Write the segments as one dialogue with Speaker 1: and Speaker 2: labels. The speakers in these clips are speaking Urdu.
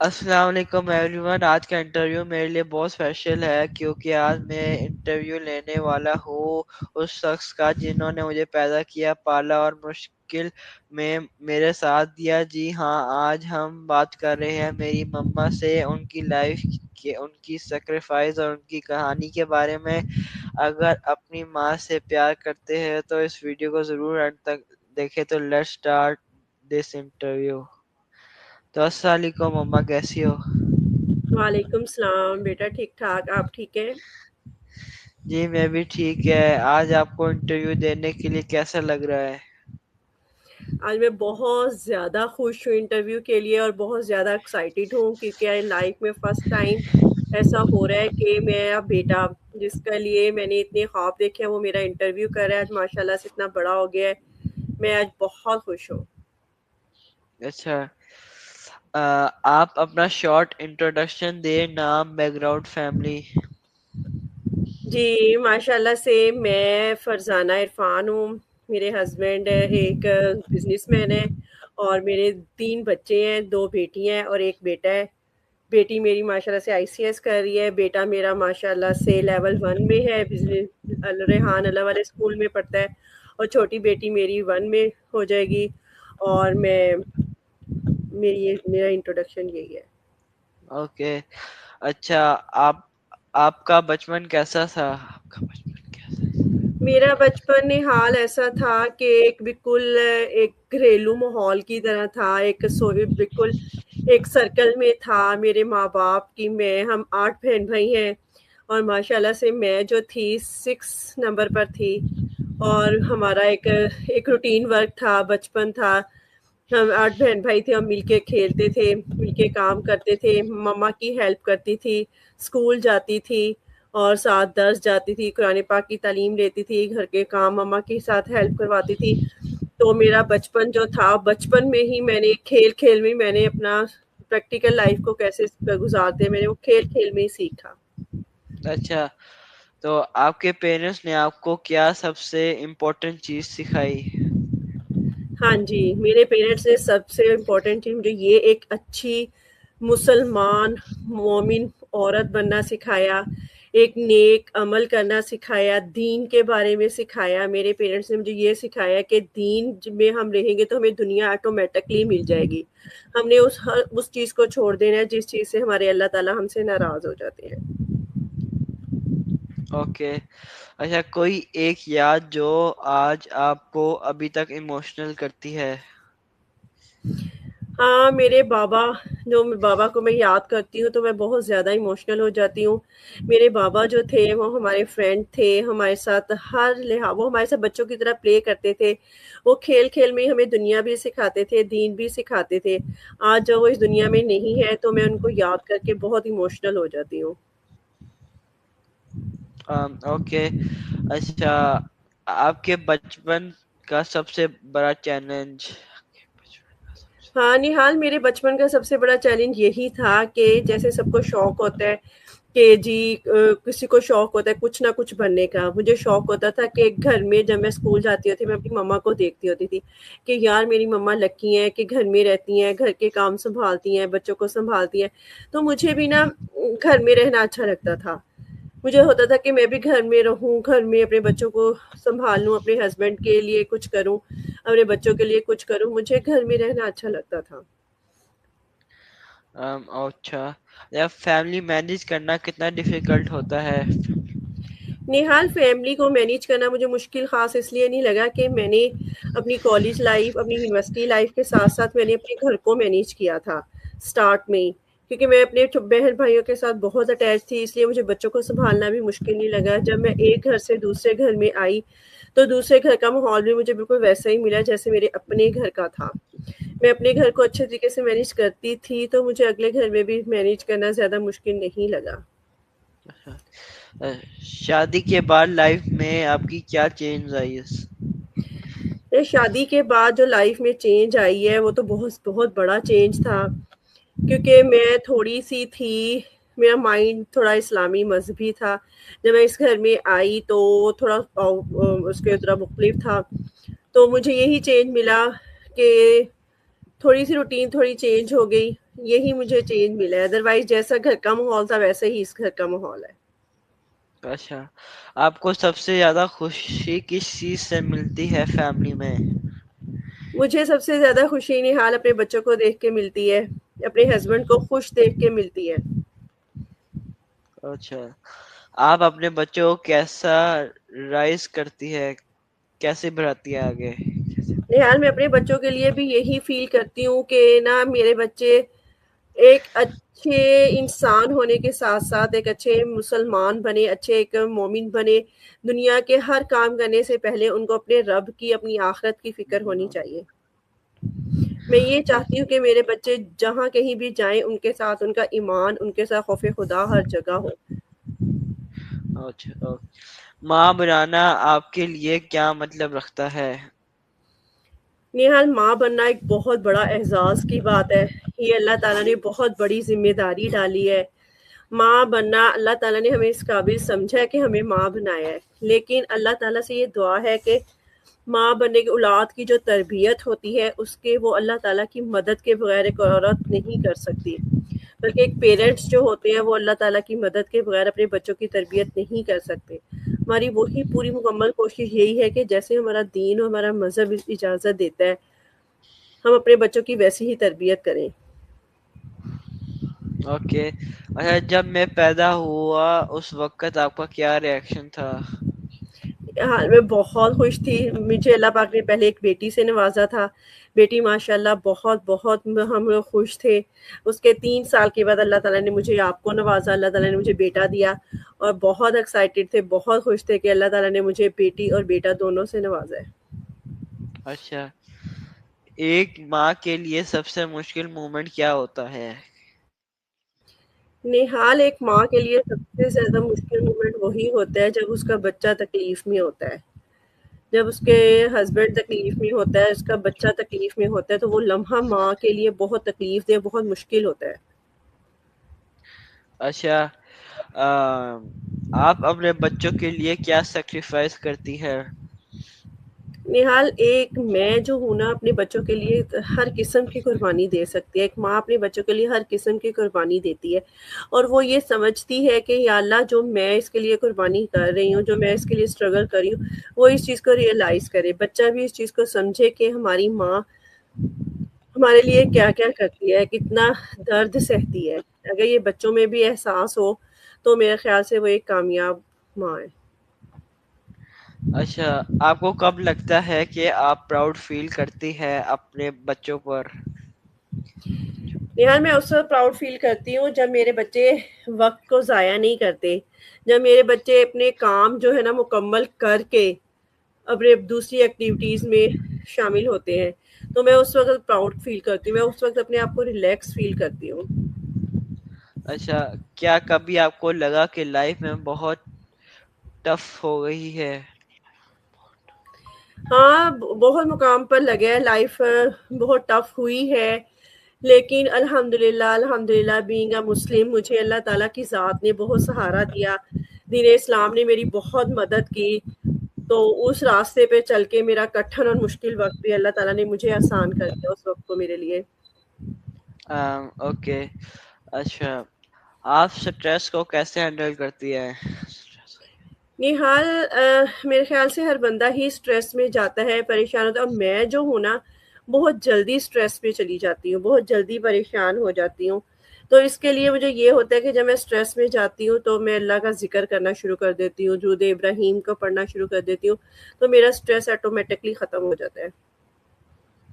Speaker 1: السلام علیکم ایوری ون. آج کا انٹرویو میرے لیے بہت اسپیشل ہے کیونکہ آج میں انٹرویو لینے والا ہوں اس شخص کا جنہوں نے مجھے پیدا کیا، پالا اور مشکل میں میرے ساتھ دیا. جی ہاں، آج ہم بات کر رہے ہیں میری مما سے، ان کی لائف کے، ان کی سیکریفائس اور ان کی کہانی کے بارے میں. اگر اپنی ماں سے پیار کرتے ہیں تو اس ویڈیو کو ضرور اینڈ تک دیکھیں. تو لیٹس اسٹارٹ دس انٹرویو. تو السلام علیکم مما، کیسی ہو؟
Speaker 2: وعلیکم السلام بیٹا، ٹھیک ٹھاک. آپ ٹھیک ہیں؟
Speaker 1: جی میں بھی ٹھیک ہے. آج آپ کو انٹرویو دینے کے لیے کیسا لگ رہا ہے؟
Speaker 2: آج میں بہت زیادہ خوش ہوں انٹرویو کے لیے اور بہت زیادہ ایکسائٹیڈ ہوں کیونکہ لائف میں فرسٹ ٹائم ایسا ہو رہا ہے کہ میرا بیٹا جس کے لیے میں نے اتنے خواب دیکھے ہیں وہ میرا انٹرویو کر رہا ہے. آج ماشاء اللہ سے اتنا بڑا ہو گیا ہے. میں آج بہت خوش ہوں.
Speaker 1: اچھا، آپ اپنا شارٹ انٹروڈکشن دیں. نام، بیک گراؤنڈ، فیملی.
Speaker 2: جی ماشاء اللہ سے میں فرزانہ عرفان ہوں. میرے ہسبینڈ ایک بزنس مین ہے اور میرے 3 بچے ہیں، 2 بیٹی ہیں اور 1 بیٹا ہے. بیٹی میری ماشاء اللہ سے ICS کر رہی ہے. بیٹا میرا ماشاء اللہ سے لیول 1 میں ہے، بزنس ریحان اللہ والے اسکول میں پڑھتا ہے. اور چھوٹی بیٹی میری 1 میں ہو جائے گی. اور میرا انٹروڈکشن یہی ہے.
Speaker 1: اوکے. اچھا، آپ آپ کا بچپن کیسا تھا؟ آپ کا بچپن کیسا؟
Speaker 2: میرا بچپن حال ایسا تھا کہ بالکل ایک گھریلو ماحول کی طرح تھا. بالکل ایک سرکل میں تھا. میرے ماں باپ کی ہم 8 بہن بھائی ہیں اور ماشاء اللہ سے میں جو تھی 6 نمبر پر تھی. اور ہمارا ایک روٹین ورک تھا، بچپن تھا. ہم 8 بہن بھائی تھے، ہم مل کے کھیلتے تھے، مل کے کام کرتے تھے. مما کی ہیلپ کرتی تھی، اسکول جاتی تھی اور ساتھ درس جاتی تھی، قرآن پاک کی تعلیم لیتی تھی، گھر کے کام مما کے ساتھ ہیلپ کرواتی تھی. تو میرا بچپن جو تھا، بچپن میں ہی میں نے کھیل کھیل میں میں نے اپنا پریکٹیکل لائف کو کیسے گزارتے میں نے وہ کھیل کھیل میں ہی سیکھا.
Speaker 1: اچھا، تو آپ کے پیرنٹس نے آپ کو کیا سب سے امپورٹنٹ چیز سکھائی؟
Speaker 2: ہاں جی، میرے پیرنٹس نے سب سے امپورٹنٹ چیز مجھے یہ ایک اچھی مسلمان مومن عورت بننا سکھایا، ایک نیک عمل کرنا سکھایا، دین کے بارے میں سکھایا. میرے پیرنٹس نے مجھے یہ سکھایا کہ دین میں ہم رہیں گے تو ہمیں دنیا آٹومیٹکلی مل جائے گی. ہم نے اس چیز کو چھوڑ دینا ہے جس چیز سے ہمارے اللہ تعالیٰ ہم سے ناراض ہو جاتے ہیں.
Speaker 1: اوکے. اچھا، کوئی ایک یاد جو آج آپ کو ابھی تک ایموشنل کرتی ہے؟
Speaker 2: ہاں، میرے بابا کو میں یاد کرتی ہوں تو میں بہت زیادہ ایموشنل ہو جاتی ہوں. میرے بابا جو تھے وہ ہمارے فرینڈ تھے، ہمارے ساتھ وہ ہمارے ساتھ بچوں کی طرح پلے کرتے تھے. وہ کھیل کھیل میں ہمیں دنیا بھی سکھاتے تھے، دین بھی سکھاتے تھے. آج جب وہ اس دنیا میں نہیں ہے تو میں ان کو یاد کر کے بہت ایموشنل ہو جاتی ہوں.
Speaker 1: اوکے. اچھا، آپ کے بچپن کا سب سے بڑا چیلنج؟
Speaker 2: ہاں نہال، میرے بچپن کا سب سے بڑا چیلنج یہی تھا کہ جیسے سب کو شوق ہوتا ہے کہ جی کسی کو شوق ہوتا ہے کچھ نہ کچھ بننے کا. مجھے شوق ہوتا تھا کہ گھر میں جب میں اسکول جاتی ہوتی میں اپنی مما کو دیکھتی ہوتی تھی کہ یار میری مما لکی ہیں کہ گھر میں رہتی ہیں، گھر کے کام سنبھالتی ہیں، بچوں کو سنبھالتی ہیں. تو مجھے بھی نا گھر میں رہنا اچھا لگتا تھا. مجھے ہوتا تھا کہ میں بھی گھر میں رہوں، گھر میں اپنے بچوں کو سنبھال لوں، اپنے ہسبینڈ کے لیے کچھ کروں، اپنے بچوں کے لیے کچھ کروں. مجھے گھر میں رہنا اچھا لگتا تھا.
Speaker 1: اچھا، فیملی مینیج کرنا کتنا ڈیفیکلٹ ہوتا ہے؟
Speaker 2: نہال، فیملی کو مینیج کرنا مجھے مشکل خاص اس لیے نہیں لگا کہ میں نے اپنی کالج لائف، اپنی یونیورسٹی لائف کے ساتھ ساتھ میں نے اپنے گھر کو مینیج کیا تھا اسٹارٹ میں ہی. کیونکہ میں اپنے بہن بھائیوں کے ساتھ بہت اٹیچ تھی، اس لیے مجھے بچوں کو سنبھالنا بھی مشکل نہیں لگا. جب میں ایک گھر سے دوسرے گھر میں آئی تو دوسرے گھر کا ماحول بھی مجھے بالکل ویسا ہی ملا جیسے میرے اپنے گھر کا تھا. میں اپنے گھر کو اچھے طریقے سے مینیج کرتی تھی تو مجھے اگلے گھر میں بھی مینیج کرنا زیادہ مشکل نہیں لگا.
Speaker 1: شادی کے بعد لائف میں آپ کی کیا چینج آئی ہے؟
Speaker 2: شادی کے بعد جو لائف میں چینج آئی ہے وہ تو بہت بہت بڑا چینج تھا. کیونکہ میں تھوڑی سی تھی، میرا مائنڈ تھوڑا اسلامی مذہبی تھا. جب میں اس گھر میں آئی تو تھوڑا اس کے طرح مختلف تھا. تو مجھے یہی چینج ملا کہ تھوڑی سی روٹین تھوڑی چینج ہو گئی. یہی مجھے چینج ملا ہے، ادروائز جیسا گھر کا ماحول تھا ویسے ہی اس گھر کا ماحول ہے۔
Speaker 1: اچھا، آپ کو سب سے زیادہ خوشی کس چیز سے ملتی ہے فیملی میں؟
Speaker 2: مجھے سب سے زیادہ خوشی نہال اپنے بچوں کو دیکھ کے ملتی ہے، اپنے ہسبینڈ کو خوش دیکھ کے ملتی ہے۔
Speaker 1: اچھا، آپ اپنے بچوں کو کیسا رائز کرتی ہے، کیسے بڑھاتی ہے آگے؟
Speaker 2: نہال میں اپنے بچوں کے لیے بھی یہی فیل کرتی ہوں کہ نا میرے بچے ایک اچھے انسان ہونے کے ساتھ ساتھ ایک اچھے مسلمان بنے، اچھے ایک مومن بنے۔ دنیا کے ہر کام کرنے سے پہلے ان کو اپنے رب کی، اپنی آخرت کی فکر ہونی چاہیے۔ میں یہ چاہتی ہوں کہ میرے بچے جہاں کہیں بھی جائیں ان کے ساتھ ان کا ایمان، ان کے ساتھ خوف خدا ہر جگہ ہو۔
Speaker 1: اچھا، ماں بنانا آپ کے لیے کیا مطلب رکھتا ہے؟
Speaker 2: نہال ماں بننا ایک بہت بڑا اعزاز کی بات ہے، یہ اللہ تعالیٰ نے بہت بڑی ذمہ داری ڈالی ہے۔ ماں بننا اللہ تعالیٰ نے ہمیں اس قابل سمجھا ہے کہ ہمیں ماں بنایا ہے، لیکن اللہ تعالیٰ سے یہ دعا ہے کہ ماں بننے کی اولاد کی جو تربیت ہوتی ہے اس کے وہ اللہ تعالیٰ کی مدد کے بغیر ایک عورت نہیں کر سکتی، بلکہ ایک پیرنٹس جو ہوتے ہیں وہ اللہ تعالیٰ کی مدد کے بغیر اپنے بچوں کی تربیت نہیں کر سکتے۔ ہماری وہی پوری مکمل کوشش یہی ہے کہ جیسے ہمارا دین اور ہمارا مذہب اجازت دیتا ہے ہم اپنے بچوں کی ویسی ہی تربیت کریں۔
Speaker 1: اوکے، اچھا، جب میں پیدا ہوا اس وقت آپ کا کیا ریئیکشن تھا؟
Speaker 2: حال میں بہت خوش تھی، مجھے اللہ پاک نے پہلے ایک بیٹی سے نوازا تھا، بیٹی ماشاء اللہ بہت بہت ہم لوگ خوش تھے۔ اس کے 3 سال کے بعد اللہ تعالیٰ نے مجھے آپ کو نوازا، اللہ تعالیٰ نے مجھے بیٹا دیا، اور بہت ایکسائٹیڈ تھے، بہت خوش تھے کہ اللہ تعالیٰ نے مجھے بیٹی اور بیٹا دونوں سے نوازا ہے۔
Speaker 1: اچھا، ایک ماں کے لیے سب سے مشکل مومنٹ کیا ہوتا ہے؟
Speaker 2: نہال ایک ماں کے لیے سب سے زیادہ مشکل مومنٹ وہی ہوتا ہے جب اس کا بچہ تکلیف میں ہوتا ہے، جب اس کے ہسبینڈ تکلیف میں ہوتا ہے، اس کا بچہ تکلیف میں ہوتا ہے، تو وہ لمحہ ماں کے لیے بہت تکلیف دہ، بہت مشکل ہوتا ہے۔
Speaker 1: اچھا، آپ اپنے بچوں کے لیے کیا سیکریفائس کرتی ہے؟
Speaker 2: نہال ایک میں جو ہوں نا اپنے بچوں کے لیے ہر قسم کی قربانی دے سکتی ہے، ایک ماں اپنے بچوں کے لیے ہر قسم کی قربانی دیتی ہے، اور وہ یہ سمجھتی ہے کہ یا اللہ جو میں اس کے لیے قربانی کر رہی ہوں، جو میں اس کے لیے اسٹرگل کر رہی ہوں، وہ اس چیز کو ریئلائز کرے، بچہ بھی اس چیز کو سمجھے کہ ہماری ماں ہمارے لیے کیا کیا کرتی ہے، کتنا درد سہتی ہے۔ اگر یہ بچوں میں بھی احساس ہو تو میرے خیال سے وہ ایک کامیاب ماں ہے۔
Speaker 1: اچھا، آپ کو کب لگتا ہے کہ آپ پراؤڈ فیل کرتی ہے اپنے بچوں پر؟
Speaker 2: نہال میں اس وقت پراؤڈ فیل کرتی ہوں جب میرے بچے وقت کو ضائع نہیں کرتے، جب میرے بچے اپنے کام جو ہے نا مکمل کر کے اپنے دوسری ایکٹیویٹیز میں شامل ہوتے ہیں، تو میں اس وقت پراؤڈ فیل کرتی ہوں، میں اس وقت اپنے آپ کو ریلیکس فیل کرتی ہوں۔
Speaker 1: اچھا، کیا کبھی آپ کو لگا کہ لائف میں بہت ٹف ہو گئی ہے؟
Speaker 2: ہاں بہت مقام پر لگے، لائف بہت ٹف ہوئی ہے، لیکن الحمدللہ بینگ اے مسلم مجھے اللہ تعالیٰ کی ذات نے بہت سہارا دیا، دین اسلام نے میری بہت مدد کی، تو اس راستے پہ چل کے میرا کٹھن اور مشکل وقت بھی اللہ تعالیٰ نے مجھے آسان کر دیا اس وقت کو میرے لیے۔
Speaker 1: اوکے، اچھا، آپ سٹریس کو کیسے ہینڈل کرتی ہے؟
Speaker 2: نہال میرے خیال سے ہر بندہ ہی سٹریس میں جاتا ہے، پریشان ہوتا ہے، اور میں جو ہوں نا بہت جلدی سٹریس میں چلی جاتی ہوں، بہت جلدی پریشان ہو جاتی ہوں، تو اس کے لیے مجھے یہ ہوتا ہے کہ جب میں سٹریس میں جاتی ہوں تو میں اللہ کا ذکر کرنا شروع کر دیتی ہوں، درود ابراہیم کو پڑھنا شروع کر دیتی ہوں، تو میرا سٹریس آٹومیٹکلی ختم ہو جاتا ہے۔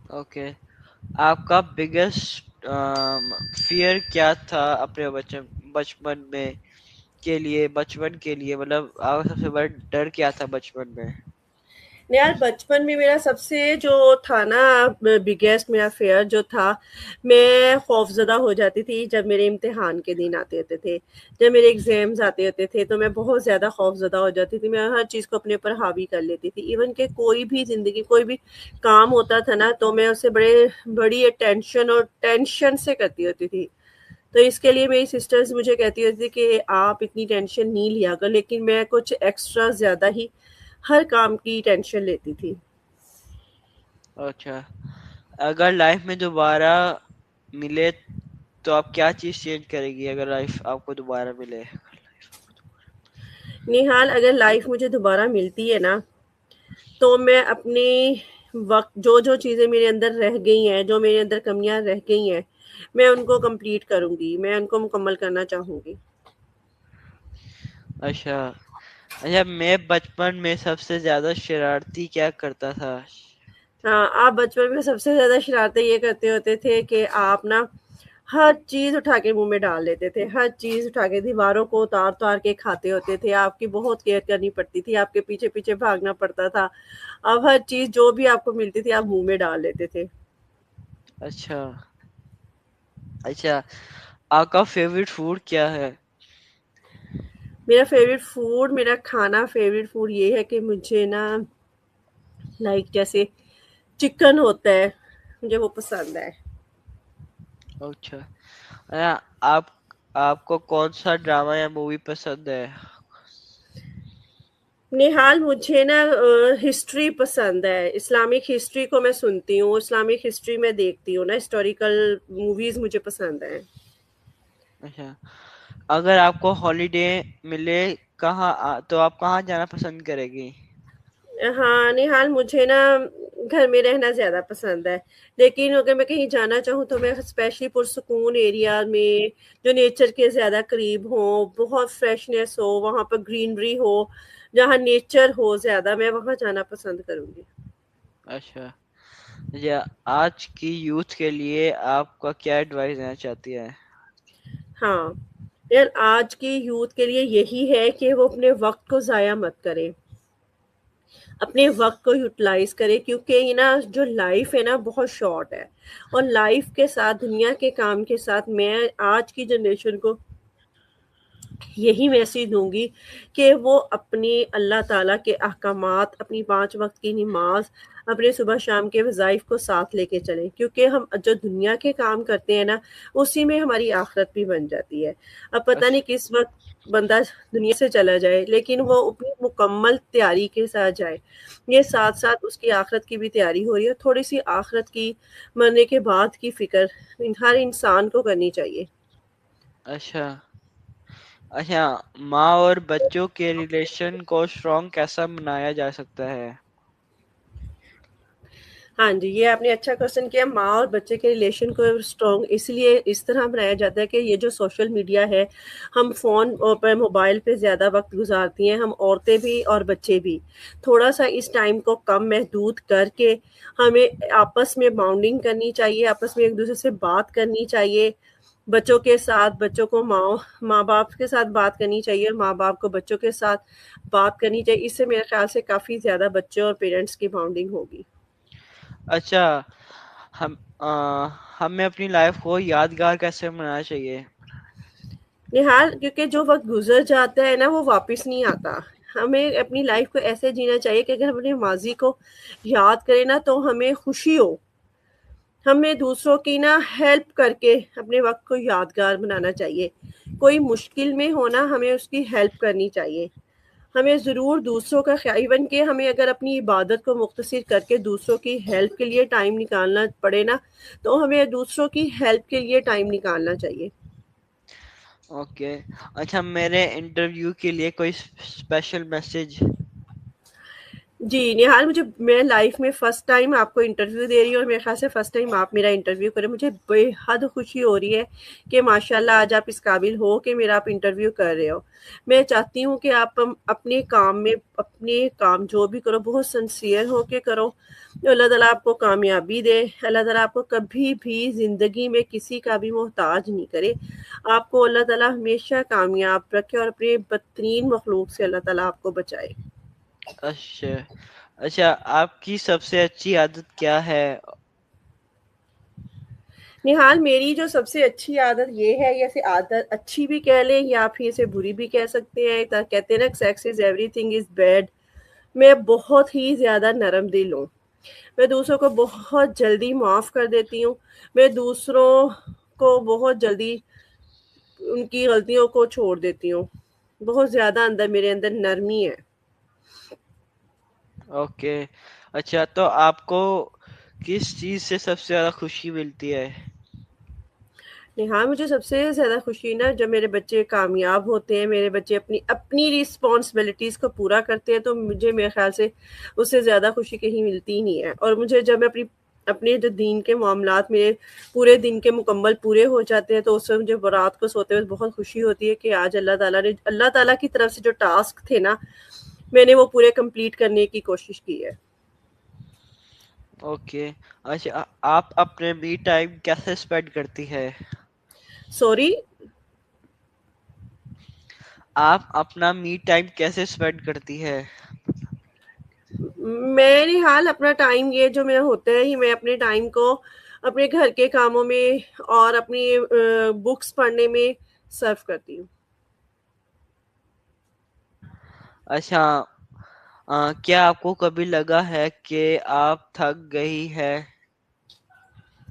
Speaker 1: اوکے، آپ کا بگیسٹ فیئر کیا تھا اپنے بچپن میں بچپن کے لیے مطلب آپ کا سب سے بڑا ڈر کیا تھا بچپن میں؟
Speaker 2: یار بچپن میں میرا سب سے جو تھا نا بگیسٹ میرا فیئر جو تھا، میں خوف زدہ ہو جاتی تھی جب میرے امتحان کے دن آتے ہوتے تھے، جب میرے ایگزامز آتے ہوتے تھے تو میں بہت زیادہ خوف زدہ ہو جاتی تھی، میں ہر چیز کو اپنے اوپر حاوی کر لیتی تھی، ایون کہ کوئی بھی زندگی کوئی بھی کام ہوتا تھا نا تو میں اسے بڑی ٹینشن اور ٹینشن سے کرتی ہوتی تھی، تو اس کے لیے میری سسٹرز مجھے کہتی ہوتی تھی کہ آپ اتنی ٹینشن نہیں لیا کر، لیکن میں کچھ ایکسٹرا زیادہ ہی ہر کام کی ٹینشن لیتی تھی۔
Speaker 1: اچھا، اگر لائف میں دوبارہ ملے تو آپ کیا چیز چینج کرے گی اگر لائف آپ کو دوبارہ ملے؟
Speaker 2: نہال، اگر لائف مجھے دوبارہ ملتی ہے نا، تو میں اپنی وقت جو جو چیزیں میرے اندر رہ گئی ہیں، جو میرے اندر کمیاں رہ گئی ہیں، میں ان کو کمپلیٹ کروں گی، میں ان کو مکمل کرنا چاہوں گی۔
Speaker 1: اچھا اچھا، میں بچپن میں سب سے زیادہ شرارتی کیا کرتا تھا؟
Speaker 2: ہاں، آپ بچپن میں سب سے زیادہ شرارتیں یہ کرتے ہوتے تھے کہ آپ نا ہر چیز اٹھا کے منہ میں ڈال لیتے تھے، ہر چیز اٹھا کے دیواروں کو اتار اتار کے کھاتے ہوتے تھے، آپ کی بہت کیئر کرنی پڑتی تھی، آپ کے پیچھے پیچھے بھاگنا پڑتا تھا، اب ہر چیز جو بھی آپ کو ملتی تھی آپ منہ میں ڈال لیتے تھے۔
Speaker 1: اچھا اچھا، آپ کا فیوریٹ فوڈ کیا ہے؟
Speaker 2: میرا فیوریٹ فوڈ، میرا کھانا فیوریٹ فوڈ یہ ہے کہ مجھے نا لائک جیسے چکن ہوتا ہے، مجھے وہ پسند ہے۔
Speaker 1: اچھا آپ آپ کو کون سا ڈرامہ یا مووی پسند ہے؟
Speaker 2: نہال، مجھے نا ہسٹری پسند ہے، اسلامک ہسٹری کو میں سنتی ہوں، اسلامک ہسٹری میں دیکھتی ہوں نا، ہسٹوریکل موویز مجھے پسند ہیں۔
Speaker 1: اچھا، اگر آپ کو ہالیڈے ملے تو آپ کہاں جانا پسند کرے گی؟
Speaker 2: ہاں نہال، مجھے نا گھر میں رہنا زیادہ پسند ہے، لیکن اگر میں کہیں جانا چاہوں تو میں اسپیشلی پرسکون ایریا میں، جو نیچر کے زیادہ قریب ہوں، بہت فریشنس ہو، وہاں پر گرینری ہو، جہاں نیچر ہو زیادہ، میں وہاں جانا پسند کروں گی۔
Speaker 1: اچھا یا آج کی یوتھ کے لیے آپ کا کیا ایڈوائز دینا چاہتی ہے؟
Speaker 2: ہاں یار، آج کی یوتھ کے لیے یہی ہے کہ وہ اپنے وقت کو ضائع مت کرے، اپنے وقت کو یوٹیلائز کرے، کیونکہ یہ نا جو لائف ہے نا بہت شارٹ ہے، اور لائف کے ساتھ، دنیا کے کام کے ساتھ، میں آج کی جنریشن کو یہی میسج دوں گی کہ وہ اپنی اللہ تعالیٰ کے احکامات، اپنی 5 وقت کی نماز، اپنے صبح شام کے وظائف کو ساتھ لے کے چلیں، کیونکہ ہم جو دنیا کے کام کرتے ہیں نا، اسی میں ہماری آخرت بھی بن جاتی ہے۔ اب پتہ نہیں
Speaker 1: اچھا
Speaker 2: کس وقت بندہ دنیا سے چلا جائے، لیکن وہ اپنی مکمل تیاری کے ساتھ جائے، یہ ساتھ ساتھ اس کی آخرت کی بھی تیاری ہو رہی ہے، تھوڑی سی آخرت کی، مرنے کے بعد کی فکر ہر انسان کو کرنی چاہیے۔
Speaker 1: اچھا اچھا، ماں اور بچوں کے ریلیشن کو اسٹرانگ کیسا بنایا جا سکتا ہے؟
Speaker 2: ہاں جی، یہ آپ نے اچھا کوشچن کیا۔ ماں اور بچے کے ریلیشن کو اسٹرانگ اس لیے اس طرح بنایا جاتا ہے کہ یہ جو سوشل میڈیا ہے، ہم فون پہ، موبائل پہ زیادہ وقت گزارتی ہیں، ہم عورتیں بھی اور بچے بھی، تھوڑا سا اس ٹائم کو کم محدود کر کے ہمیں آپس میں باؤنڈنگ کرنی چاہیے، آپس میں ایک دوسرے سے بات کرنی چاہیے، بچوں کے ساتھ، بچوں کو ماں باپ کے ساتھ بات کرنی چاہیے، اور ماں باپ کو بچوں کے ساتھ بات کرنی چاہیے۔ اس سے میرے خیال سے کافی زیادہ بچوں اور پیرنٹس کی باؤنڈنگ ہوگی۔
Speaker 1: اچھا، ہم ہمیں اپنی لائف کو یادگار کیسے بنانا چاہیے؟
Speaker 2: نہال، کیونکہ جو وقت گزر جاتا ہے نا وہ واپس نہیں آتا، ہمیں اپنی لائف کو ایسے جینا چاہیے کہ اگر ہم اپنے ماضی کو یاد کریں نا تو ہمیں خوشی ہو، ہمیں دوسروں کی نا ہیلپ کر کے اپنے وقت کو یادگار بنانا چاہیے، کوئی مشکل میں ہونا ہمیں اس کی ہیلپ کرنی چاہیے، ہمیں ضرور دوسروں کا خیال، ایون کہ ہمیں اگر اپنی عبادت کو مختصر کر کے دوسروں کی ہیلپ کے لیے ٹائم نکالنا پڑے نا، تو ہمیں دوسروں کی ہیلپ کے لیے ٹائم نکالنا چاہیے۔
Speaker 1: اوکے اچھا، میرے انٹرویو کے لیے کوئی اسپیشل میسج؟
Speaker 2: جی نہال، میں لائف میں فرسٹ ٹائم آپ کو انٹرویو دے رہی ہوں، اور میرے خیال سے فرسٹ ٹائم آپ میرا انٹرویو کریں، مجھے بے حد خوشی ہو رہی ہے کہ ماشاء اللہ آج آپ اس قابل ہو کہ میرا آپ انٹرویو کر رہے ہو۔ میں چاہتی ہوں کہ آپ اپنے کام میں، اپنے کام جو بھی کرو بہت سنسیئر ہو کے کرو، اللہ تعالیٰ آپ کو کامیابی دے، اللہ تعالیٰ آپ کو کبھی بھی زندگی میں کسی کا بھی محتاج نہیں کرے، آپ کو اللہ تعالیٰ ہمیشہ کامیاب رکھے، اور اپنے بدترین مخلوق سے اللہ تعالیٰ آپ کو بچائے۔
Speaker 1: اچھا اچھا، آپ کی سب سے اچھی عادت کیا ہے؟
Speaker 2: نہال، میری جو سب سے اچھی عادت یہ ہے، یا عادت اچھی بھی کہہ لیں یا پھر اسے بری بھی کہہ سکتے ہیں، کہتے ہیں نا sex is everything is bad, میں بہت ہی زیادہ نرم دل ہوں، میں دوسروں کو بہت جلدی معاف کر دیتی ہوں، میں دوسروں کو بہت جلدی ان کی غلطیوں کو چھوڑ دیتی ہوں، بہت زیادہ میرے اندر نرمی ہے۔
Speaker 1: اوکے اچھا، تو آپ کو کس چیز سے سب سے زیادہ خوشی ملتی ہے؟
Speaker 2: ہاں مجھے سب سے زیادہ خوشی نا جب میرے بچے کامیاب ہوتے ہیں، میرے بچے اپنی رسپانسبلٹیز کو پورا کرتے ہیں، تو مجھے میرے خیال سے اس سے زیادہ خوشی کہیں ملتی ہی نہیں ہے. اور مجھے جب میں اپنے جو دین کے معاملات میرے پورے دن کے مکمل پورے ہو جاتے ہیں، تو اس سے مجھے رات کو سوتے ہوئے بہت خوشی ہوتی ہے کہ آج اللہ تعالیٰ کی طرف سے جو ٹاسک تھے نا، میں نے وہ پورے کمپلیٹ کرنے کی کوشش کی ہے.
Speaker 1: اوکے. اچھا، آپ اپنے می ٹائم کیسے اسپینڈ کرتی ہے؟
Speaker 2: سوری.
Speaker 1: آپ اپنا می ٹائم کیسے اسپینڈ کرتی ہے؟
Speaker 2: میرے حال اپنا ٹائم یہ جو میرا ہوتا ہے، میں اپنے ٹائم کو اپنے گھر کے کاموں میں اور اپنی بکس پڑھنے میں صرف کرتی ہوں.
Speaker 1: اچھا، کیا آپ کو کبھی لگا ہے کہ آپ تھک گئی ہے
Speaker 2: ہاں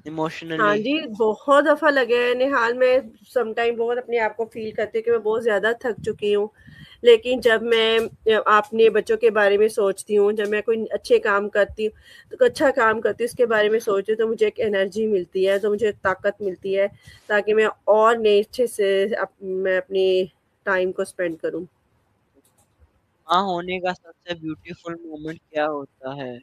Speaker 1: ایموشنلی؟
Speaker 2: جی، بہت دفعہ لگے ہیں نہال. میں سم ٹائم بہت اپنے آپ کو فیل کرتی ہوں کہ میں بہت زیادہ تھک چکی ہوں، لیکن جب میں اپنے بچوں کے بارے میں سوچتی ہوں، جب میں کوئی اچھے کام کرتی ہوں، تو اچھا کام کرتی ہوں، اس کے بارے میں سوچتی ہوں، تو مجھے ایک انرجی ملتی ہے، تو مجھے ایک طاقت ملتی ہے تاکہ میں اور نئے اچھے سے میں اپنی ٹائم کو اسپینڈ کروں.
Speaker 1: ماں ہونے کا سب سے بیوٹیفل مومنٹ کیا ہوتا ہے؟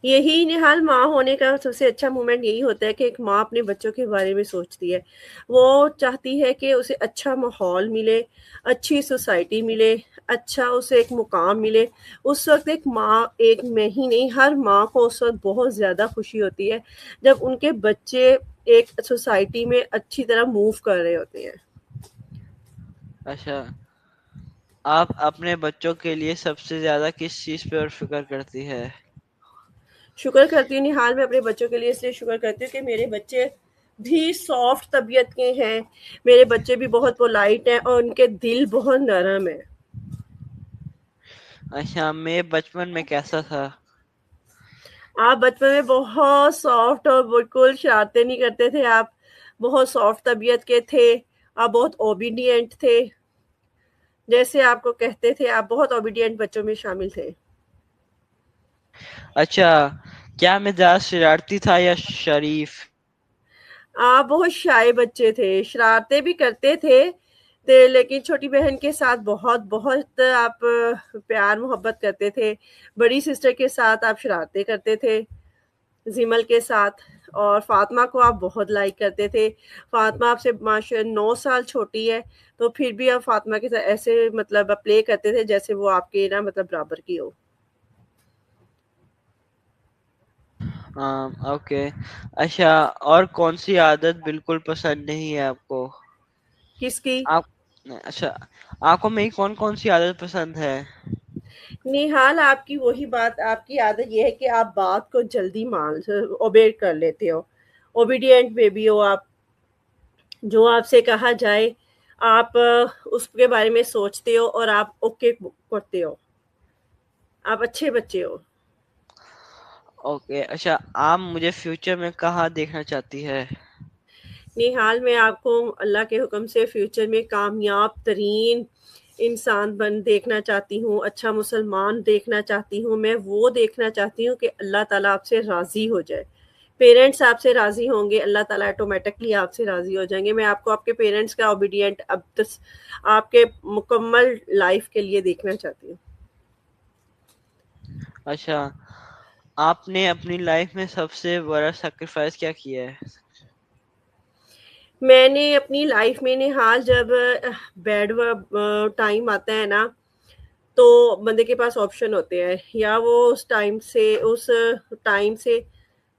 Speaker 2: یہی نہال، ماں ہونے کا سب سے اچھا مومنٹ یہی ہوتا ہے کہ ایک ماں اپنے بچوں کے بارے میں سوچتی ہے. وہ چاہتی ہے کہ اسے اچھا ماحول ملے، اچھی سوسائٹی ملے، اچھا اسے ایک مقام ملے. اس وقت ایک میں ہی نہیں، ہر ماں کو اس وقت بہت زیادہ خوشی ہوتی ہے جب ان کے بچے ایک سوسائٹی میں اچھی طرح موو کر رہے ہوتے ہیں.
Speaker 1: اچھا، آپ اپنے بچوں کے لیے سب سے زیادہ کس چیز پہ فکر کرتی ہے؟
Speaker 2: شکر کرتی ہوں نہال، میں اپنے بچوں کے لیے اس لیے شکر کرتی ہوں کہ میرے بچے بھی سافٹ طبیعت کے ہیں، میرے بچے بھی بہت پولائٹ ہیں اور ان کے دل بہت نرم ہے.
Speaker 1: اچھا، میں بچپن میں کیسا تھا؟
Speaker 2: آپ بچپن میں بہت سافٹ اور بالکل شرارتیں نہیں کرتے تھے. آپ بہت سافٹ طبیعت کے تھے، آپ بہت اوبیڈینٹ تھے. جیسے آپ کو کہتے تھے، آپ بہت اوبیڈینٹ بچوں میں شامل تھے.
Speaker 1: اچھا، کیا میں زیادہ شرارتی تھا یا شریف؟
Speaker 2: آپ بہت شائع بچے تھے، شرارتیں بھی کرتے تھے لیکن چھوٹی بہن کے ساتھ بہت بہت آپ پیار محبت کرتے تھے. بڑی سسٹر کے ساتھ آپ شرارتیں کرتے تھے، زمل کے ساتھ. اور فاطمہ کو آپ بہت لائک کرتے تھے. فاطمہ آپ سے 9 سال چھوٹی ہے، تو پھر بھی آپ فاطمہ کے ساتھ ایسے مطلب پلے کرتے تھے جیسے وہ آپ کے نا مطلب برابر کی ہو.
Speaker 1: اوکے. اچھا، اور کون سی عادت بالکل پسند نہیں ہے آپ کو؟
Speaker 2: کس کی؟
Speaker 1: آپ اچھا، آپ کو میری کون کون سی عادت پسند ہے؟
Speaker 2: نہال، آپ کی وہی بات، آپ کی عادت یہ ہے کہ آپ بات کو جلدی اوبے کر لیتے ہو، اوبیڈینٹ بیبی ہو آپ. جو آپ سے کہا جائے آپ اس کے بارے میں سوچتے ہو اور آپ اوکے کرتے ہو. آپ اچھے بچے ہو.
Speaker 1: اوکے. اچھا، آپ مجھے فیوچر میں کہاں دیکھنا چاہتی ہے؟
Speaker 2: نہال، میں آپ کو اللہ کے حکم سے فیوچر میں کامیاب ترین انسان دیکھنا چاہتی ہوں، اچھا مسلمان دیکھنا چاہتی ہوں. میں وہ دیکھنا چاہتی ہوں کہ اللہ تعالیٰ آپ سے راضی ہو جائے. پیرنٹس آپ سے راضی ہوں گے، اللہ تعالیٰ آٹومیٹکلی آپ سے راضی ہو جائیں گے. میں آپ کو آپ کے پیرنٹس کا اوبیڈینٹ آپ کے مکمل لائف کے لیے دیکھنا چاہتی ہوں.
Speaker 1: اچھا، آپ نے اپنی لائف میں سب سے بڑا سیکریفائس کیا کیا ہے؟
Speaker 2: میں نے اپنی لائف میں نہال، جب بیڈ ٹائم آتا ہے نا، تو بندے کے پاس آپشن ہوتے ہیں، یا وہ اس ٹائم سے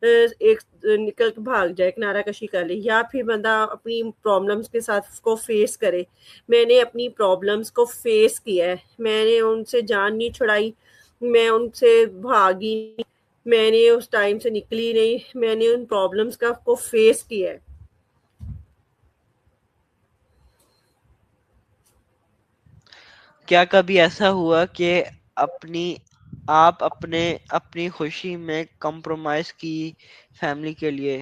Speaker 2: ایک نکل کے بھاگ جائے، کنارہ کشی کر لے، یا پھر بندہ اپنی پرابلمس کے ساتھ اس کو فیس کرے. میں نے اپنی پرابلمس کو فیس کیا ہے، میں نے ان سے جان نہیں چھڑائی، میں ان سے بھاگی نہیں، میں نے اس ٹائم سے نکلی نہیں، میں نے ان پرابلمس کو فیس کیا ہے.
Speaker 1: کیا کبھی ایسا ہوا کہ اپنی آپ اپنی خوشی میں کمپرومائز کی فیملی کے لیے؟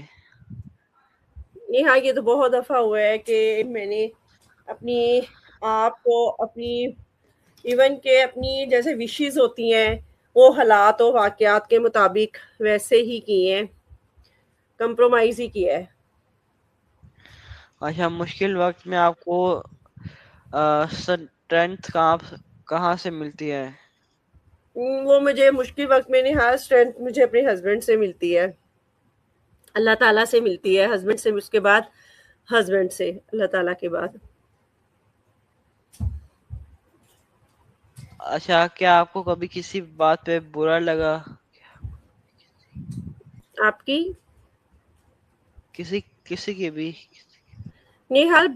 Speaker 2: نہیں ہاں، یہ تو بہت دفعہ ہوا ہے کہ میں نے اپنی آپ کو اپنی ایون کہ اپنی جیسے وشیز ہوتی ہیں وہ حالات و واقعات کے مطابق ویسے ہی کی ہیں، کمپرومائز ہی کیا ہے.
Speaker 1: اچھا، مشکل وقت میں آپ کو اسٹرینتھ کہاں سے ملتی ہے؟
Speaker 2: وہ مجھے مشکل وقت میں نہایت اسٹرینتھ مجھے اپنے ہسبینڈ سے ملتی ہے، اللہ تعالیٰ سے ملتی ہے، ہسبینڈ سے، اس کے بعد ہسبینڈ سے، اللہ تعالیٰ کے بعد۔
Speaker 1: اچھا، کیا آپ کو کبھی کسی بات پہ برا لگا؟
Speaker 2: آپ کی؟
Speaker 1: کسی کسی کی بھی؟
Speaker 2: نیہال،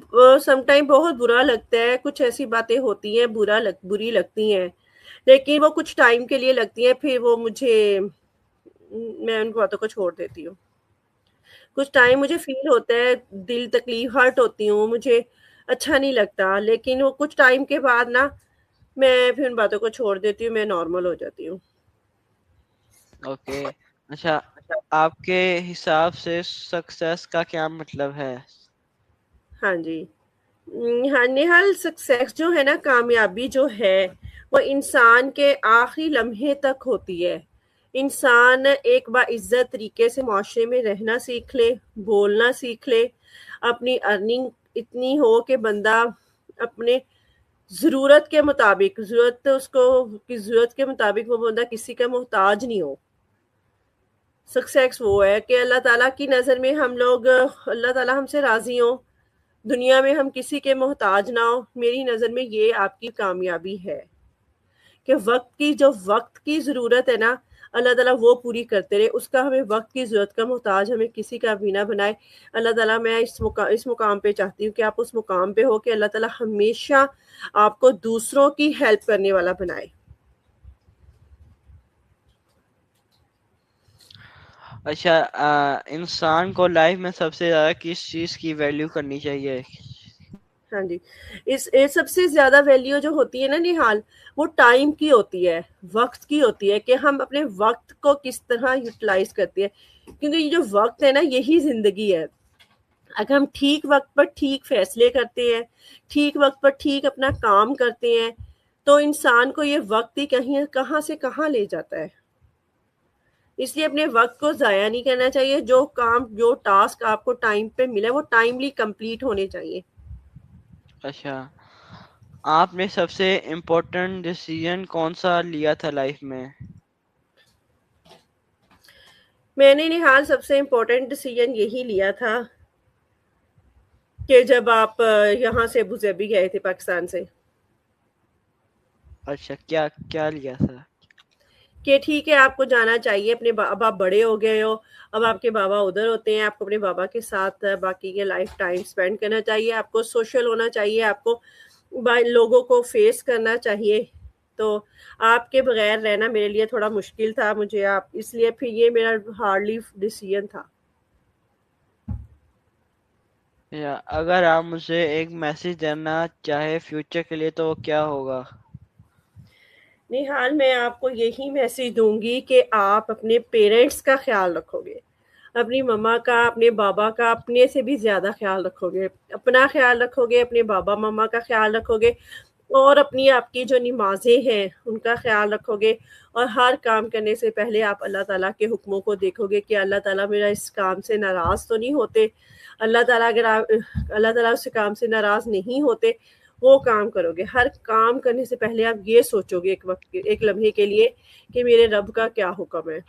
Speaker 2: سم ٹائم بہت برا لگتا ہے، کچھ ایسی باتیں ہوتی ہیں بری لگتی ہیں، لیکن وہ کچھ ٹائم کے لیے لگتی ہیں، پھر وہ میں ان باتوں کو چھوڑ دیتی ہوں۔ کچھ ٹائم مجھے فیل ہوتا ہے، دل تکلیف، ہرٹ ہوتی ہوں، مجھے اچھا نہیں لگتا، لیکن وہ کچھ ٹائم کے بعد نا میں پھر ان باتوں کو چھوڑ دیتی ہوں، میں نارمل ہو جاتی ہوں۔
Speaker 1: اوکے، اچھا، آپ کے حساب سے سکسیس کا کیا مطلب ہے؟
Speaker 2: ہاں جی، ہاں نیہال، سکسیس جو ہے نا، کامیابی جو ہے وہ انسان کے آخری لمحے تک ہوتی ہے۔ انسان ایک باعزت طریقے سے معاشرے میں رہنا سیکھ لے، بولنا سیکھ لے، اپنی ارننگ اتنی ہو کہ بندہ اپنے ضرورت کے مطابق، ضرورت کے مطابق وہ بندہ کسی کا محتاج نہیں ہو۔ سکسیس وہ ہے کہ اللہ تعالیٰ کی نظر میں ہم لوگ، اللہ تعالیٰ ہم سے راضی ہوں، دنیا میں ہم کسی کے محتاج نہ ہو۔ میری نظر میں یہ آپ کی کامیابی ہے کہ وقت کی ضرورت ہے نا، اللہ تعالیٰ وہ پوری کرتے رہے، اس کا ہمیں وقت کی ضرورت کا محتاج ہمیں کسی کا بھی نہ بنائے۔ اللہ تعالیٰ، میں اس مقام پہ چاہتی ہوں کہ آپ اس مقام پہ ہو کہ اللہ تعالیٰ ہمیشہ آپ کو دوسروں کی ہیلپ کرنے والا بنائے۔
Speaker 1: اچھا، انسان کو لائف میں سب سے زیادہ کس چیز کی ویلیو کرنی چاہیے؟
Speaker 2: ہاں جی، سب سے زیادہ ویلیو جو ہوتی ہے نا نیہال، وہ ٹائم کی ہوتی ہے، وقت کی ہوتی ہے، کہ ہم اپنے وقت کو کس طرح یوٹیلائز کرتے ہیں، کیونکہ یہ جو وقت ہے نا، یہی زندگی ہے۔ اگر ہم ٹھیک وقت پر ٹھیک فیصلے کرتے ہیں، ٹھیک وقت پر ٹھیک اپنا کام کرتے ہیں، تو انسان کو یہ وقت ہی کہاں سے کہاں لے جاتا ہے۔ اس لیے اپنے وقت کو ضائع نہیں کرنا چاہیے، جو ٹاسک آپ کو ٹائم پہ ملا ہے وہ ٹائملی کمپلیٹ ہونے چاہیے۔
Speaker 1: اچھا، آپ نے سب سے امپورٹنٹ ڈیسیژن کون سا لیا تھا لائف میں؟
Speaker 2: میں نے نیہال سب سے امپورٹنٹ ڈیسیژن یہی لیا تھا کہ جب آپ یہاں سے ابوظہبی گئے تھے پاکستان سے،
Speaker 1: اچھا، کیا کیا لیا تھا؟
Speaker 2: کہ ٹھیک ہے آپ کو جانا چاہیے، اب آپ بڑے ہو گئے ہو، اب آپ کے بابا ادھر ہوتے ہیں، آپ کو اپنے بابا کے ساتھ باقی کے لائف ٹائم اسپینڈ کرنا چاہیے، آپ کو سوشل ہونا چاہیے، آپ کو لوگوں کو فیس کرنا چاہیے۔ تو آپ کے بغیر رہنا میرے لیے تھوڑا مشکل تھا، مجھے آپ اس لیے پھر یہ میرا ہارڈلی ڈیسیژن تھا۔
Speaker 1: اگر آپ مجھے ایک میسج دینا چاہے فیوچر کے لیے تو وہ کیا ہوگا؟
Speaker 2: نیہال، میں آپ کو یہی میسج دوں گی کہ آپ اپنے پیرنٹس کا خیال رکھو گے، اپنی مما کا، اپنے بابا کا، اپنے سے بھی زیادہ خیال رکھو گے، اپنا خیال رکھو گے، اپنے بابا مما کا خیال رکھو گے، اور اپنی آپ کی جو نمازیں ہیں ان کا خیال رکھو گے، اور ہر کام کرنے سے پہلے آپ اللہ تعالیٰ کے حکموں کو دیکھو گے کہ اللہ تعالیٰ میرا اس کام سے ناراض تو نہیں ہوتے۔ اللہ تعالیٰ اس کام سے ناراض نہیں ہوتے، وہ کام کرو گے۔ ہر کام کرنے سے پہلے آپ یہ سوچو گے ایک لمحے کے لیے کہ میرے رب کا کیا حکم ہے۔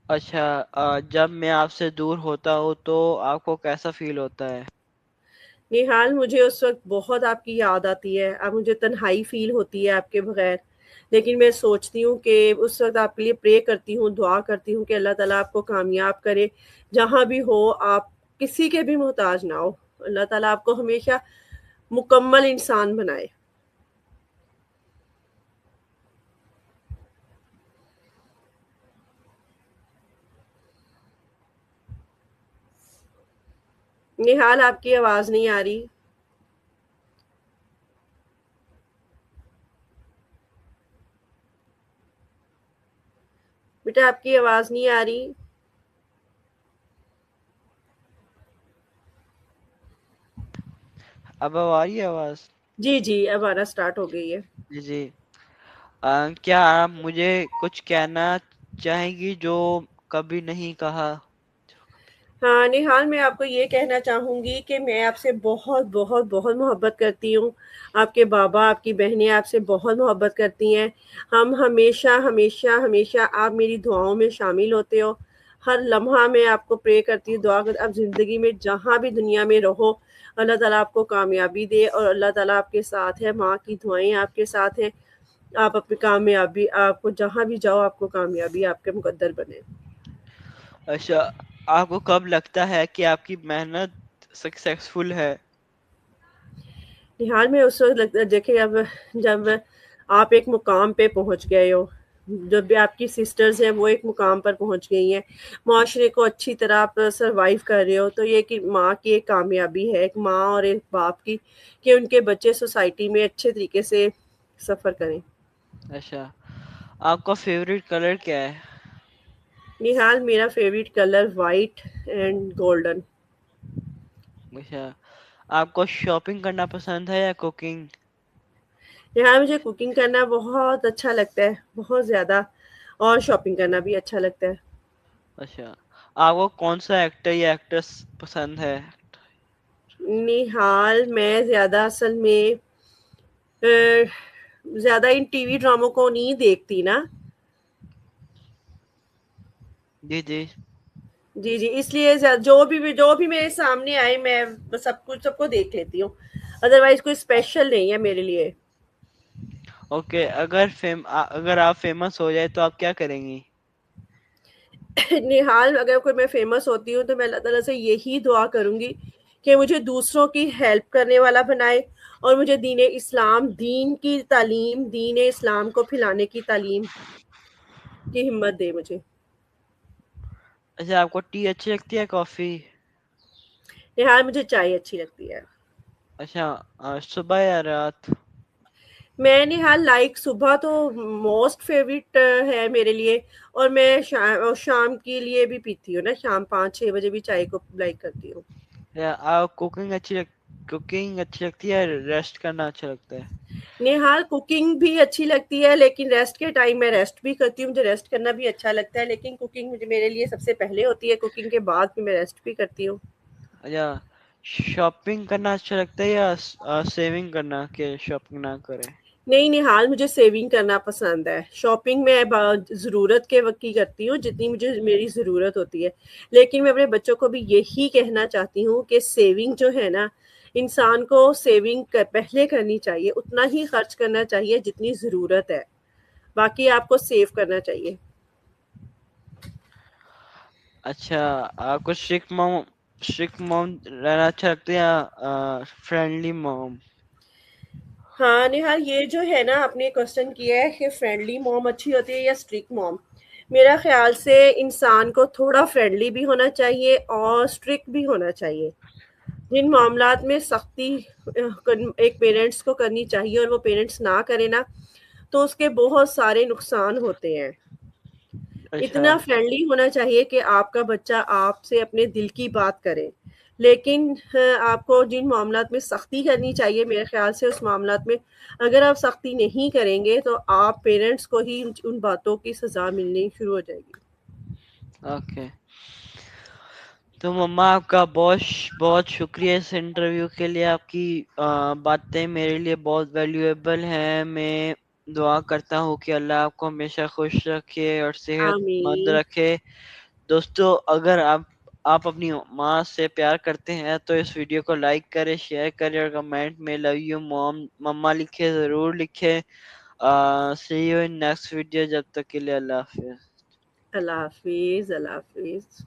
Speaker 1: اچھا، جب میں آپ سے دور ہوتا ہوں تو آپ کو کیسا فیل ہوتا ہے؟
Speaker 2: نیہال، مجھے اس وقت بہت آپ کی یاد آتی ہے، اب مجھے تنہائی فیل ہوتی ہے آپ کے بغیر، لیکن میں سوچتی ہوں کہ اس وقت آپ کے لیے پرے کرتی ہوں، دعا کرتی ہوں کہ اللہ تعالیٰ آپ کو کامیاب کرے، جہاں بھی ہو آپ کسی کے بھی محتاج نہ ہو، اللہ تعالیٰ آپ کو ہمیشہ مکمل انسان بنائے۔ نیہال، آپ کی آواز نہیں آ رہی۔ بیٹا آپ کی آواز نہیں آ رہی۔
Speaker 1: اب آ رہی ہے آواز؟
Speaker 2: جی جی، اب آنا سٹارٹ ہو گئی ہے۔
Speaker 1: جی جی، کیا آپ مجھے کچھ کہنا چاہیں گی جو کبھی نہیں کہا؟
Speaker 2: ہاں نہال، میں آپ کو یہ کہنا چاہوں گی کہ میں آپ سے بہت بہت بہت محبت کرتی ہوں. آپ کے بابا، آپ کی بہنیں آپ سے بہت محبت کرتی ہیں. ہم ہمیشہ ہمیشہ ہمیشہ آپ میری دعاؤں میں شامل ہوتے ہو. ہر لمحہ میں آپ کو پرے کرتی ہوں، دعا کر اب زندگی میں جہاں بھی دنیا میں رہو، اللہ تعالیٰ آپ کو کامیابی دے اور اللہ تعالیٰ آپ کے ساتھ ہے. ماں کی دعائیں آپ کے ساتھ ہیں. آپ اپنی کامیابی، آپ کو جہاں بھی جاؤ آپ کو کامیابی آپ کے مقدر بنے.
Speaker 1: اچھا، آپ کو کب لگتا ہے کہ آپ کی محنت سکسیسفل ہے؟
Speaker 2: نہال، میں اس وقت لگتا دیکھیں، اب جب آپ ایک مقام پہ پہنچ گئے ہو، جب بھی آپ کی سسٹرز ہیں وہ ایک مقام پر پہنچ گئی ہیں، معاشرے کو اچھی طرح آپ سروائیو کر رہے ہو، تو یہ کہ ماں کی ایک کامیابی ہے، ایک ماں اور ایک باپ کی، کہ ان کے بچے سوسائٹی میں اچھے طریقے سے سفر کریں.
Speaker 1: اچھا، آپ کا فیوریٹ کلر کیا ہے؟
Speaker 2: نہال، میرا favourite colour white and golden.
Speaker 1: اچھا، آپ کو شاپنگ کرنا پسند ہے یا کوکنگ؟
Speaker 2: یہاں مجھے کوکنگ کرنا بہت اچھا لگتا ہے، بہت زیادہ، اور شاپنگ کرنا بھی اچھا لگتا ہے.
Speaker 1: اچھا، آپ کو کون سا ایکٹر یا ایکٹریس پسند ہے؟
Speaker 2: نہال، میں زیادہ اصل میں زیادہ ان ٹی وی ڈراموں کو نہیں دیکھتی نا.
Speaker 1: جی جی.
Speaker 2: جی جی، اس لیے جو بھی میرے سامنے آئے میں سب کو دیکھ لیتی ہوں. ادروائز کوئی اسپیشل نہیں ہے میرے لیے.
Speaker 1: اوکے، اگر آپ فیمس ہو جائے تو آپ کیا کریں گی؟
Speaker 2: نہال، اگر کوئی میں فیمس ہوتی ہوں تو میں اللہ تعالیٰ سے یہی دعا کروں گی کہ مجھے دوسروں کی ہیلپ کرنے والا بنائے، اور مجھے دین اسلام، دین کی تعلیم، دین اسلام کو پھیلانے کی تعلیم کی ہمت دے مجھے.
Speaker 1: اچھا، آپ کو ٹی اچھی لگتی ہے کافی؟
Speaker 2: نہال، مجھے چائے اچھی لگتی ہے.
Speaker 1: اچھا، صبح یا رات؟
Speaker 2: میں نہال لائک صبح تو موسٹ فیوریٹ ہے میرے لیے، اور میں شام کے لیے بھی پیتی ہوں نا، شام 5-6 بجے بھی چائے کو لائک کرتی ہوں.
Speaker 1: آپ کوکنگ اچھی لگتی ہے، ریسٹ کرنا اچھا لگتا ہے؟
Speaker 2: نہال، کوکنگ بھی اچھی لگتی ہے، لیکن ریسٹ کے ٹائم میں ریسٹ بھی کرتی ہوں، مجھے ریسٹ کرنا بھی اچھا لگتا ہے، لیکن کوکنگ میرے لیے سب سے پہلے ہوتی ہے، کوکنگ کے بعد بھی میں ریسٹ بھی کرتی ہوں.
Speaker 1: اچھا، شاپنگ کرنا اچھا لگتا ہے یا سیونگ کرنا کہ شاپنگ نہ کرے؟
Speaker 2: نہیں نہال، مجھے سیونگ کرنا پسند ہے. شاپنگ میں ضرورت کے وقت کی کرتی ہوں جتنی مجھے میری ضرورت ہوتی ہے، لیکن میں اپنے بچوں کو بھی یہی کہنا چاہتی ہوں کہ سیونگ جو ہے نا، انسان کو سیونگ پہلے کرنی چاہیے، اتنا ہی خرچ کرنا چاہیے جتنی ضرورت ہے، باقی آپ کو سیو کرنا چاہیے.
Speaker 1: اچھا، آپ کو اسٹرکٹ موم رہنا اچھا لگتا ہے یا فرینڈلی موم؟
Speaker 2: ہاں نہال، یہ جو ہے نا آپ نے کوشچن کیا ہے کہ فرینڈلی موم اچھی ہوتی ہے یا اسٹرکٹ موم. میرا خیال سے انسان کو تھوڑا فرینڈلی بھی ہونا چاہیے اور اسٹرکٹ بھی ہونا چاہیے. جن معاملات میں سختی ایک پیرنٹس کو کرنی چاہیے اور وہ پیرنٹس نہ کرے نا، تو اس کے بہت سارے نقصان ہوتے ہیں.
Speaker 1: اچھا.
Speaker 2: اتنا فرینڈلی ہونا چاہیے کہ آپ کا بچہ آپ سے اپنے دل کی بات کرے، لیکن آپ کو جن معاملات میں سختی کرنی چاہیے میرے خیال سے اس معاملات میں اگر آپ سختی نہیں کریں گے تو آپ پیرنٹس کو ہی ان باتوں کی سزا ملنی شروع ہو جائے گی.
Speaker 1: اوکے، تو مما آپ کا بہت بہت شکریہ اس انٹرویو کے لیے. آپ کی باتیں میرے لیے بہت ویلیویبل ہیں. میں دعا کرتا ہوں کہ اللہ آپ کو ہمیشہ خوش رکھے اور صحت مند
Speaker 2: آمین.
Speaker 1: رکھے. دوستو، اگر آپ اپنی ماں سے پیار کرتے ہیں تو اس ویڈیو کو لائک کریں، شیئر کریں اور کمنٹ میں لو یو موم مما لکھے، ضرور لکھے. سی یو ان نیکسٹ ویڈیو. جب تک کے لیے اللہ حافظ.
Speaker 2: اللہ حافظ. اللہ حافظ.